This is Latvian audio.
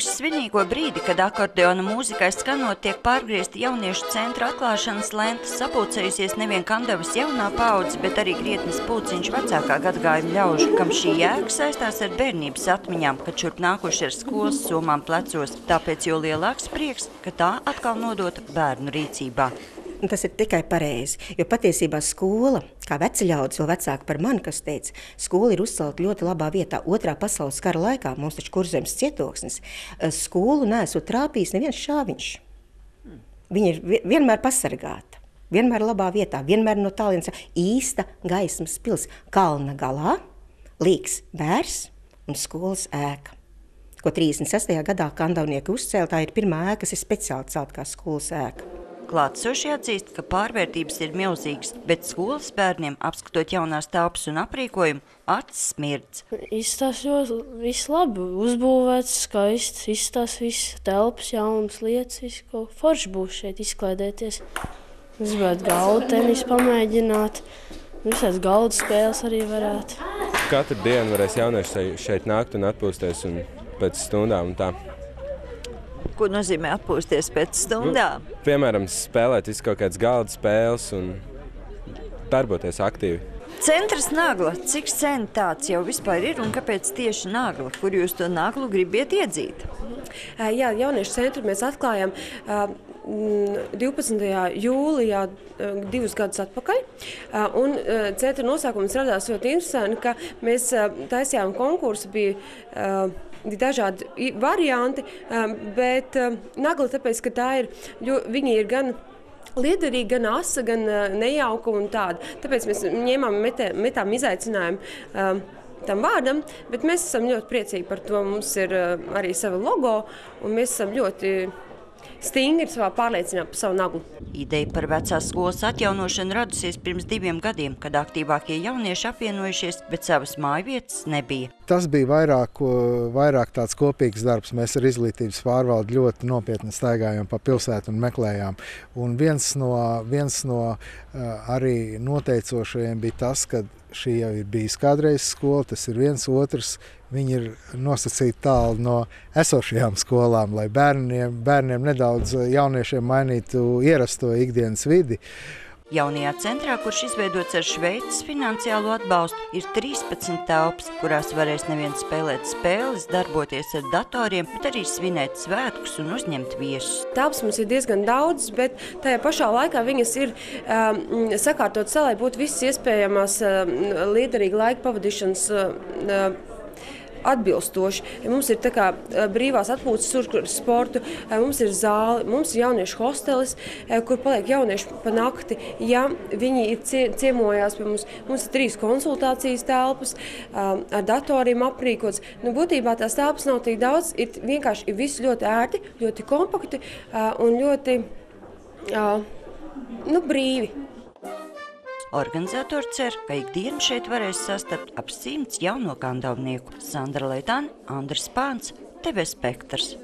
Līpusi svinīgo brīdi, kad akordeona mūzikai skanot tiek pārgriezti jauniešu centra atklāšanas lenta, sapulcējusies nevien Kandavas jaunā paudze, bet arī Grietnes Pulciņš vecākā gadagājuma ļaužu, kam šī jēga saistās ar bērnības atmiņām, kad šurp nākuši ar skolas somām plecos, tāpēc jo lielāks prieks, ka tā atkal nodota bērnu rīcībā. Un tas ir tikai pareizi, jo patiesībā skola, kā veceļaudis, vēl vecāki par mani, kas teica, skola ir uzcelta ļoti labā vietā. Otrā pasaules kara laikā, mums taču Kurzemes cietoksnis, skolu neesot trāpījis neviens šāviņš. Viņa ir vienmēr pasargāta, vienmēr labā vietā, vienmēr no tālienes īsta gaismas pils. Kalna galā, līks bērs un skolas ēka, ko 36. gadā kandavnieki uzcēla. Tā ir pirmā ēka, kas ir speciāli celta kā skolas ēka. Klātsoši atzīst, ka pārvērtības ir milzīgas, bet skolas bērniem, apskatot jaunās telpas un aprīkojumu, acis smirdz. Izstāsta viss labi, uzbūvēts, skaists, izstāsta viss telpas, jaunas lietas, viss, ko forši būs šeit izklaidēties. Es gribētu galdu tenisu pamēģināt, visāds galdu spēles arī varētu. Katru dienu varēs jaunieši šeit nākt un atpūsties un pēc stundām un tā. Ko nozīmē atpūsties pēc stundām? Piemēram, spēlēt visu kaut kādas galda spēles un darboties aktīvi. Centrs Nagla. Cik sen tāds jau vispār ir un kāpēc tieši Nagla? Kur jūs to Naglu gribiet iedzīt? Jā, jauniešu centru mēs atklājām 12. jūlijā 2 gadus atpakaļ. Un centra nosaukums radās ļoti interesanti, ka mēs taisījām konkursu, bija dažādi varianti, bet Nagla, tāpēc, ka tā ir, viņi ir gan liederīga, gan asa, gan nejauka un tāda. Tāpēc mēs metām izaicinājumu tam vārdam, bet mēs esam ļoti priecīgi par to. Mums ir arī sava logo, un mēs esam ļoti stingri savā pārliecinā par savu Naglu. Ideja par vecās skolas atjaunošanu radusies pirms 2 gadiem, kad aktīvākie jaunieši apvienojušies, bet savas mājvietas nebija. Tas bija vairāk tāds kopīgs darbs. Mēs ar izglītības pārvaldi ļoti nopietni staigājām pa pilsētu un meklējām. Un viens no arī noteicošajiem bija tas, ka šī jau ir bijis kādreiz skola, tas ir viens otrs. Viņi ir nosacīti tālu no esošajām skolām, lai bērniem nedaudz jauniešiem mainītu ierasto ikdienas vidi. Jaunajā centrā, kurš izveidots ar Šveices finansiālo atbalstu, ir 13 telpas, kurās varēs nevien spēlēt spēles, darboties ar datoriem, bet arī svinēt svētkus un uzņemt viesus. Telpas mums ir diezgan daudz, bet tajā pašā laikā viņas ir sakārtotas, lai būtu visas iespējamās liederīga laika pavadīšanas atbilstoši. Mums ir tā kā brīvās atpūtas tur sportu, mums ir zāli, mums ir jauniešu hostelis, kur paliek jaunieši pa nakti. Ja viņi ir ciemojās pie mums, mums ir 3 konsultācijas telpas, ar datoriem aprīkots. Būtībā tās telpas nav tik daudz, vienkārši ir viss ļoti ērti, ļoti kompakti un ļoti brīvi. Organizatori cer, ka ikdienu šeit varēs sastapt ap 100 jauno kandavnieku. Sandra Leitāne, Andris Pāns, TV Spektrs.